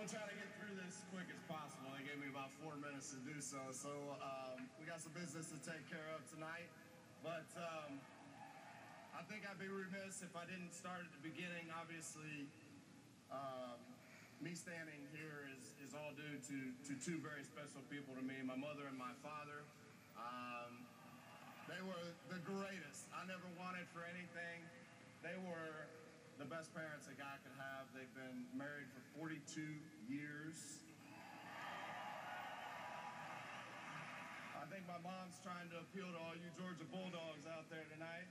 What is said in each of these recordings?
Try to get through this as quick as possible. They gave me about 4 minutes to do so. So we got some business to take care of tonight. But I think I'd be remiss if I didn't start at the beginning. Obviously, me standing here is all due to two very special people to me, my mother and my father. They were the greatest. I never wanted for anything. They were the best parents a guy could have. They've been married for 42 years. I think my mom's trying to appeal to all you Georgia Bulldogs out there tonight.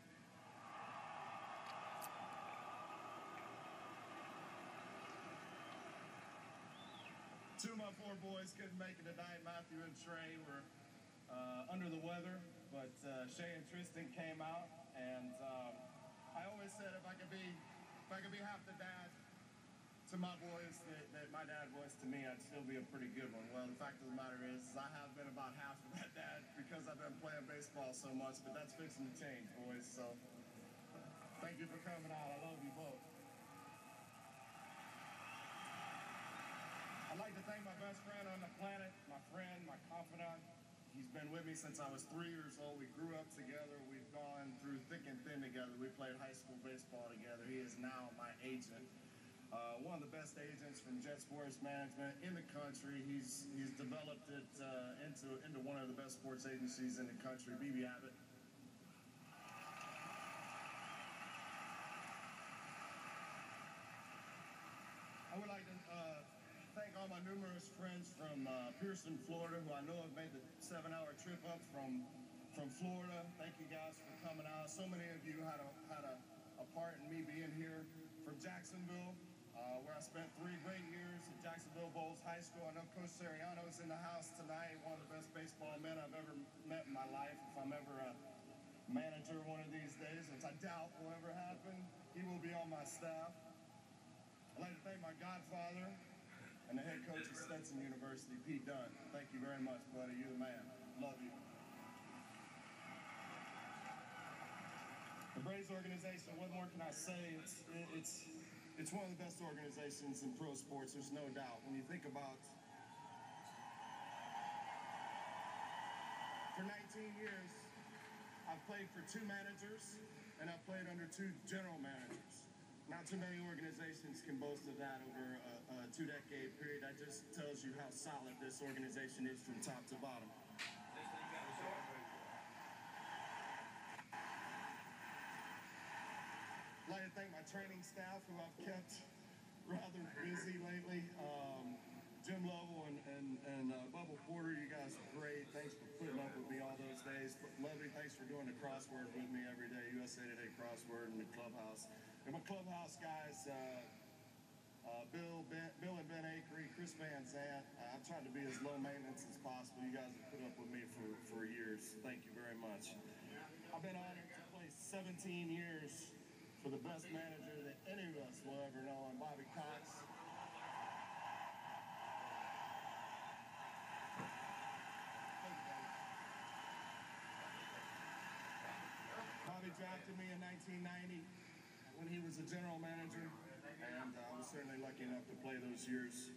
Two of my four boys couldn't make it tonight. Matthew and Trey were under the weather, but Shay and Tristan came out, and I always said if I could be half the dad to my boys that my dad was to me, I'd still be a pretty good one. Well, the fact of the matter is I have been about half of that dad because I've been playing baseball so much, but that's fixing to change, boys. So thank you for coming out. I love you both. I'd like to thank my best friend on the planet, my friend, my confidant. He's been with me since I was 3 years old. We grew up together. We've gone through thick and thin together. We played high school baseball together. He is now my agent. One of the best agents from Jet Sports Management in the country. He's developed it into one of the best sports agencies in the country, BB Abbott. I would like to thank all my numerous friends from Pearson, Florida, who I know have made the 7-hour trip up from Florida. Thank you guys for coming out. So many of you had a part in me being here. From Jacksonville, where I spent 3 great years at Jacksonville Bowles High School. I know Coach Siriano's in the house tonight, one of the best baseball men I've ever met in my life. If I'm ever a manager one of these days, which I doubt will ever happen, he will be on my staff. I'd like to thank my godfather and the head coach of Stetson University, Pete Dunn. Thank you very much, buddy. You're the man. Love you. The Braves organization, what more can I say? It's one of the best organizations in pro sports, there's no doubt. When you think about, for 19 years, I've played for 2 managers, and I've played under 2 general managers. Not too many organizations can boast of that over a 2-decade period. That just tells you how solid this organization is from top to bottom. I'd like to thank my training staff, who I've kept rather busy lately. Jim Lovell and Bubba Porter, you guys are great. Thanks for putting up with me all those days. Lovely, thanks for doing the crossword with me every day, USA Today crossword in the clubhouse. And my clubhouse guys, Bill and Ben Akery, Chris Van Zant. I've tried to be as low maintenance as possible. You guys have put up with me for years. Thank you very much. I've been honored to play 17 years for the best manager that any of us will ever know, and Bobby Cox. Bobby drafted me in 1990 when he was a general manager, and I was certainly lucky enough to play those years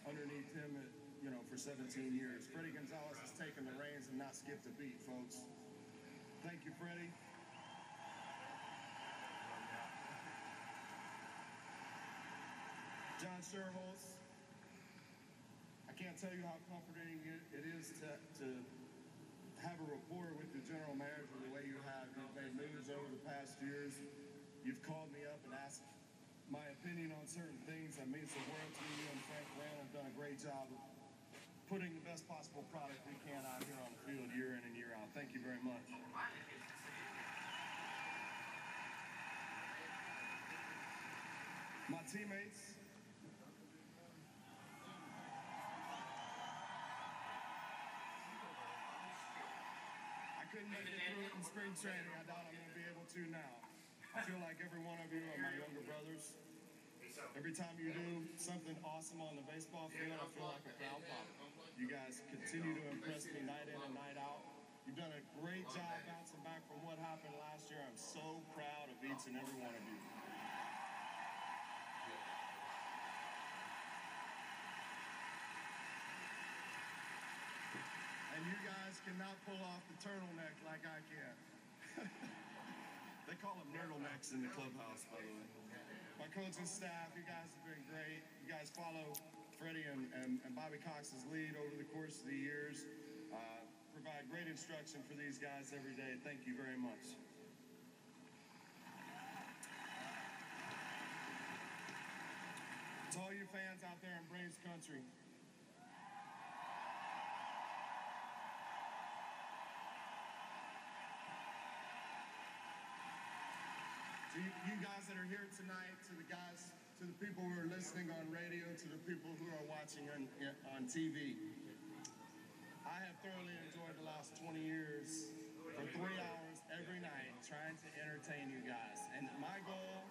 underneath him, for 17 years. Freddie Gonzalez has taken the reins and not skipped a beat, folks. Thank you, Freddie. John Sherholz, I can't tell you how comforting it is to have a rapport with the general manager the way you have. You've made moves over the past years. You've called me up and asked my opinion on certain things. That means the world to me. You and Frank Grant have done a great job of putting the best possible product we can out here on the field year in and year out. Thank you very much. My teammates, I couldn't make it through it in spring training. I doubt I'm going to be able to now. I feel like every one of you are my younger brothers. Every time you do something awesome on the baseball field, I feel like a proud papa. You guys continue to impress me night in and night out. You've done a great job bouncing back from what happened last year. I'm so proud of each and every one of you. cannot pull off the turtleneck like I can. They call them turtlenecks in the clubhouse, by the way. My coaching staff, you guys have been great. You guys follow Freddie and Bobby Cox's lead over the course of the years. Provide great instruction for these guys every day. Thank you very much. To all you fans out there in Braves country, to you guys that are here tonight, to the guys, to the people who are listening on radio, to the people who are watching on TV, I have thoroughly enjoyed the last 20 years for 3 hours every night trying to entertain you guys. And my goal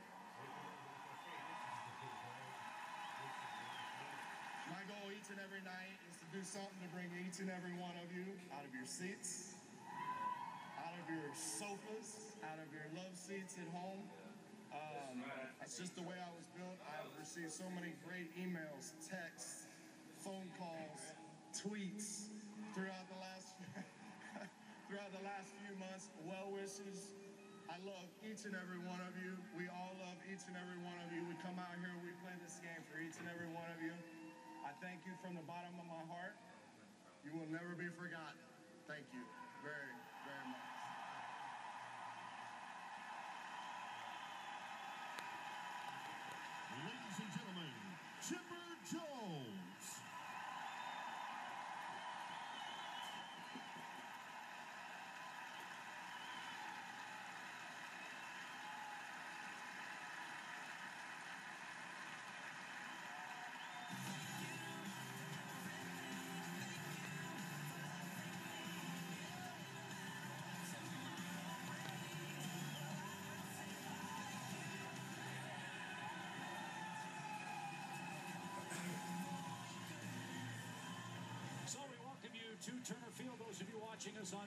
each and every night is to do something to bring each and every one of you out of your seats, out of your sofas, out of your love seats at home. That's just the way I was built. I've received so many great emails, texts, phone calls, tweets throughout the last few months, well wishes. I love each and every one of you. We all love each and every one of you. We come out here, we play this game for each and every one of you. I thank you from the bottom of my heart. You will never be forgotten. Thank you very, very much. Ladies and gentlemen, Chipper Jones. So we welcome you to Turner Field, those of you watching us on